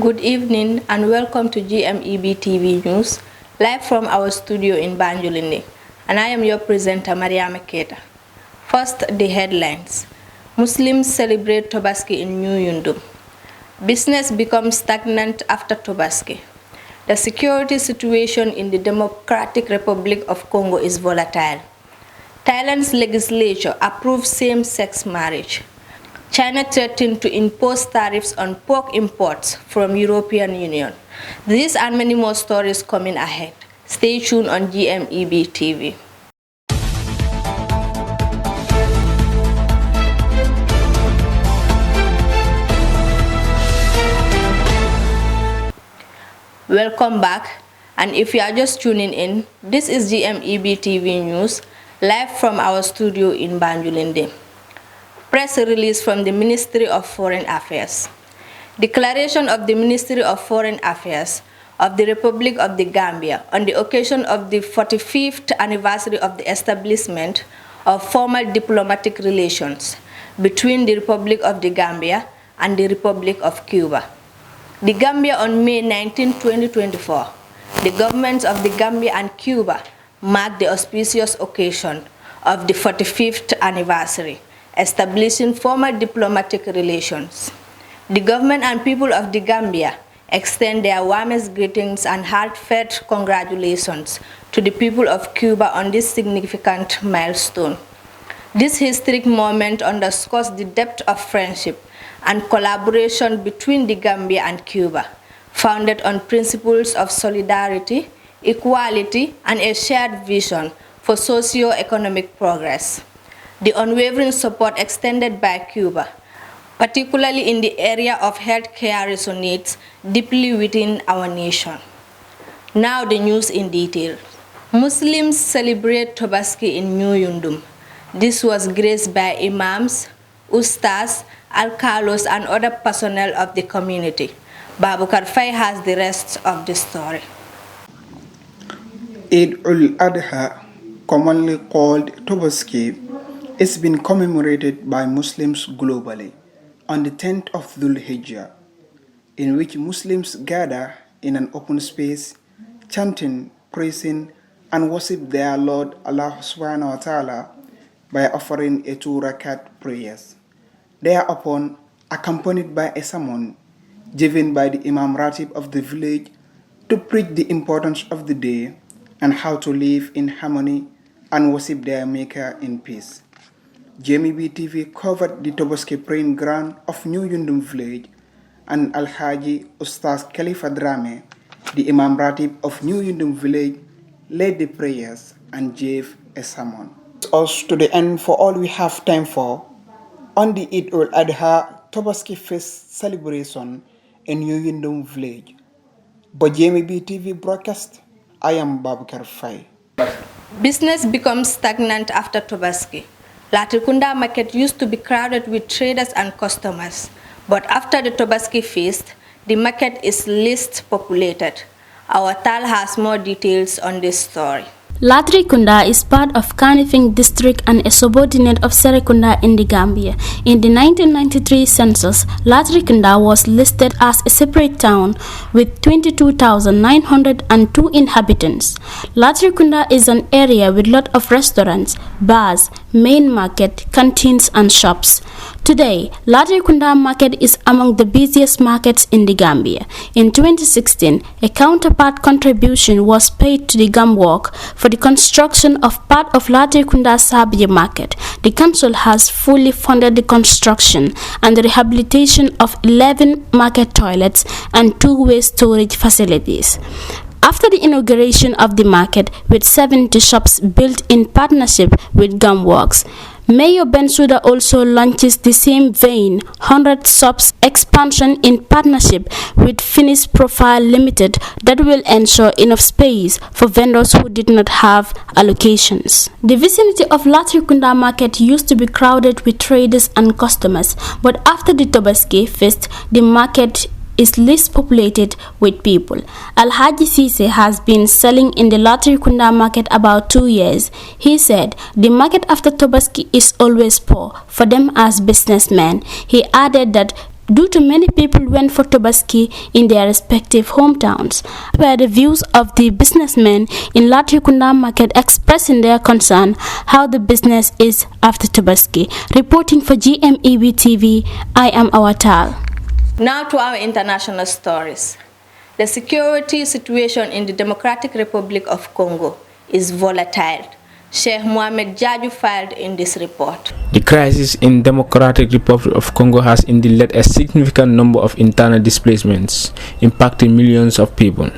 Good evening and welcome to GMEB TV News, live from our studio in Banjulinding. And I am your presenter, Mariama Keita. First, the headlines. Muslims celebrate Tobaski in New Yundum. Business becomes stagnant after Tobaski. The security situation in the Democratic Republic of Congo is volatile. Thailand's legislature approves same-sex marriage. China threatened to impose tariffs on pork imports from European Union. These and many more stories coming ahead. Stay tuned on GMEB TV. Welcome back, and if you are just tuning in, this is GMEB TV News, live from our studio in Banjulinding. Press release from the Ministry of Foreign Affairs. Declaration of the Ministry of Foreign Affairs of the Republic of the Gambia on the occasion of the 45th anniversary of the establishment of formal diplomatic relations between the Republic of the Gambia and the Republic of Cuba. The Gambia on May 19, 2024, the governments of the Gambia and Cuba marked the auspicious occasion of the 45th anniversary, establishing formal diplomatic relations. The government and people of the Gambia extend their warmest greetings and heartfelt congratulations to the people of Cuba on this significant milestone. This historic moment underscores the depth of friendship and collaboration between the Gambia and Cuba, founded on principles of solidarity, equality, and a shared vision for socio-economic progress. The unwavering support extended by Cuba, particularly in the area of healthcare, resonates deeply within our nation. Now the news in detail. Muslims celebrate Tobaski in New Yundum. This was graced by imams, ustaz, alcalos, and other personnel of the community. Babukar Fay has the rest of the story. Eid al-Adha, commonly called Tobaski, is been commemorated by Muslims globally on the 10th of Dhul Hijjah, in which Muslims gather in an open space, chanting, praising, and worship their Lord Allah subhanahu wa ta'ala by offering a 2 rakat prayers. Thereupon, accompanied by a sermon given by the Imam Ratib of the village to preach the importance of the day and how to live in harmony and worship their Maker in peace. GMEB TV covered the Tobaski praying ground of New Yundum village, and Al-Haji Ustaz Khalifa Drame, the Imam Ratib of New Yundum village, led the prayers and gave a sermon. Us to the end for all we have time for on the Eid al-Adha Tobaski Fest celebration in New Yundum village. But GMEB TV broadcast, I am Babukar Fay. Business becomes stagnant after Tobaski. Latrikunda market used to be crowded with traders and customers, but after the Tobaski feast, the market is least populated. Our Tal has more details on this story. Latrikunda is part of Kanifing district and a subordinate of Serekunda in the Gambia. In the 1993 census, Latrikunda was listed as a separate town with 22,902 inhabitants. Latrikunda is an area with lot of restaurants, bars, main market, canteens and shops. Today, Latrikunda market is among the busiest markets in the Gambia. In 2016, a counterpart contribution was paid to the Gamwork for the construction of part of Latrikunda Sabia market. The council has fully funded the construction and the rehabilitation of 11 market toilets and 2-way storage facilities. After the inauguration of the market with 70 shops built in partnership with Gamworks, Mayor Bensouda also launches the same vein 100 shops expansion in partnership with Finnish Profile Limited that will ensure enough space for vendors who did not have allocations. The vicinity of Latrikunda market used to be crowded with traders and customers, but after the Tobaski Fest, the market is least populated with people. Al-Haji Sise has been selling in the Latrikunda market about 2 years. He said the market after Tobaski is always poor for them as businessmen. He added that due to many people went for Tobaski in their respective hometowns, where the views of the businessmen in Latrikunda market expressing their concern how the business is after Tobaski. Reporting for GMEB TV, I am Awatal. Now to our international stories. The security situation in the Democratic Republic of Congo is volatile. Sheikh Mohamed Jaju filed in this report. The crisis in Democratic Republic of Congo has indeed led a significant number of internal displacements, impacting millions of people.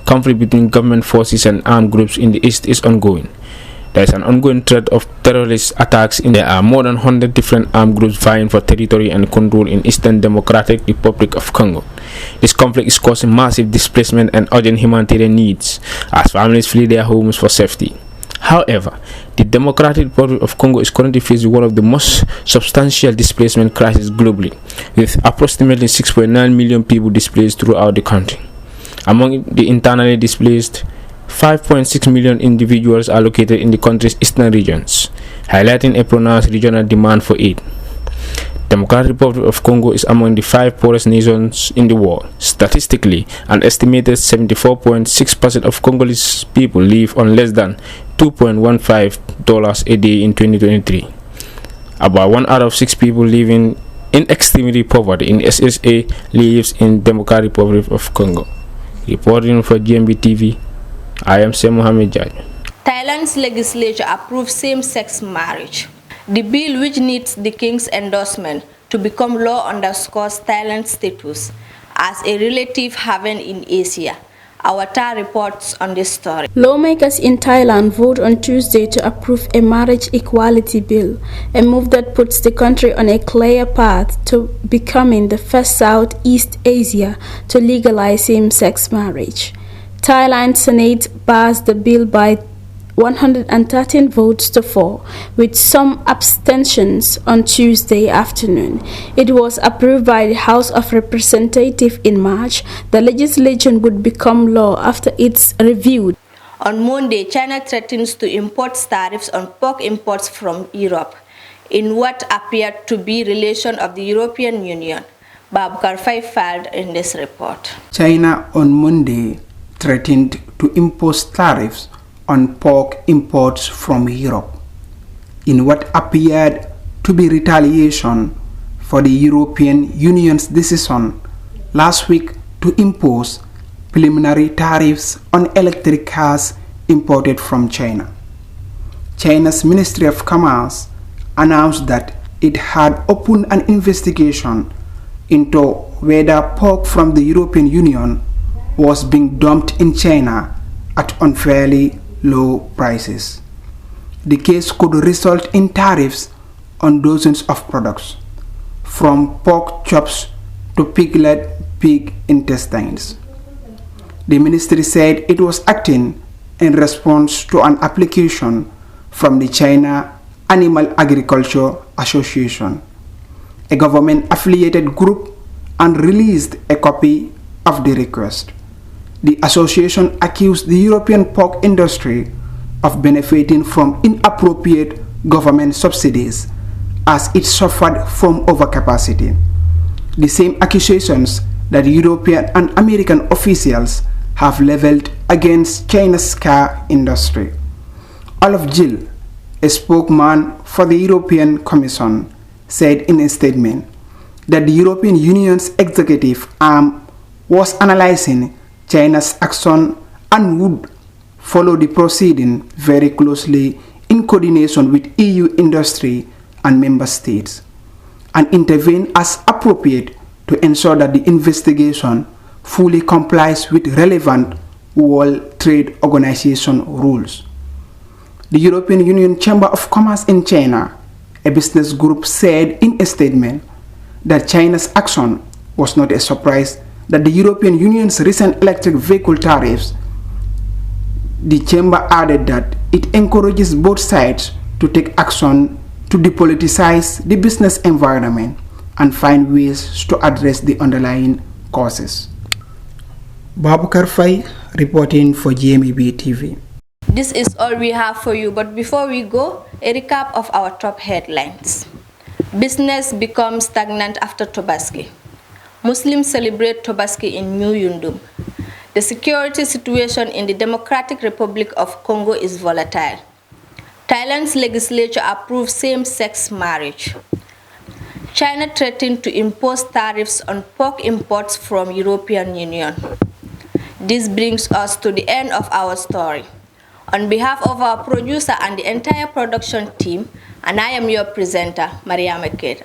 Conflict between government forces and armed groups in the east is ongoing. There is an ongoing threat of terrorist attacks. There are more than 100 different armed groups vying for territory and control in Eastern Democratic Republic of Congo. This conflict is causing massive displacement and urgent humanitarian needs as families flee their homes for safety. However, the Democratic Republic of Congo is currently facing one of the most substantial displacement crises globally, with approximately 6.9 million people displaced throughout the country. Among the internally displaced, 5.6 million individuals are located in the country's eastern regions, highlighting a pronounced regional demand for aid. Democratic Republic of Congo is among the 5 poorest nations in the world. Statistically, an estimated 74.6% of Congolese people live on less than $2.15 a day in 2023. About 1 out of 6 people living in extremely poverty in SSA lives in Democratic Republic of Congo. Reporting for GMB TV, I am Sheikh Mohamed Jaju. Thailand's legislature approved same-sex marriage. The bill, which needs the king's endorsement to become law, underscores Thailand's status as a relative haven in Asia. Our TAR reports on this story. Lawmakers in Thailand vote on Tuesday to approve a marriage equality bill, a move that puts the country on a clear path to becoming the first Southeast Asia to legalize same-sex marriage. Thailand Senate passed the bill by 113 votes to 4, with some abstentions on Tuesday afternoon. It was approved by the House of Representatives in March. The legislation would become law after it's reviewed. On Monday, China threatens to import tariffs on pork imports from Europe, in what appeared to be relation of the European Union. Babkar Fai filed in this report. China on Monday threatened to impose tariffs on pork imports from Europe, in what appeared to be retaliation for the European Union's decision last week to impose preliminary tariffs on electric cars imported from China. China's Ministry of Commerce announced that it had opened an investigation into whether pork from the European Union was being dumped in China at unfairly low prices. The case could result in tariffs on dozens of products, from pork chops to piglet pig intestines. The ministry said it was acting in response to an application from the China Animal Agriculture Association, a government-affiliated group, and released a copy of the request. The association accused the European pork industry of benefiting from inappropriate government subsidies as it suffered from overcapacity. The same accusations that European and American officials have leveled against China's car industry. Olaf Gill, a spokesman for the European Commission, said in a statement that the European Union's executive arm was analyzing China's action and would follow the proceeding very closely in coordination with EU industry and member states, and intervene as appropriate to ensure that the investigation fully complies with relevant World Trade Organization rules. The European Union Chamber of Commerce in China, a business group, said in a statement that China's action was not a surprise, that the European Union's recent electric vehicle tariffs. The chamber added that it encourages both sides to take action to depoliticize the business environment and find ways to address the underlying causes. Babkar Fai reporting for GMEB TV. This is all we have for you, but before we go, a recap of our top headlines. Business becomes stagnant after Tobaski. Muslims celebrate Tobaski in New Yundum. The security situation in the Democratic Republic of Congo is volatile. Thailand's legislature approved same-sex marriage. China threatened to impose tariffs on pork imports from European Union. This brings us to the end of our story. On behalf of our producer and the entire production team, and I am your presenter, Mariama Keita.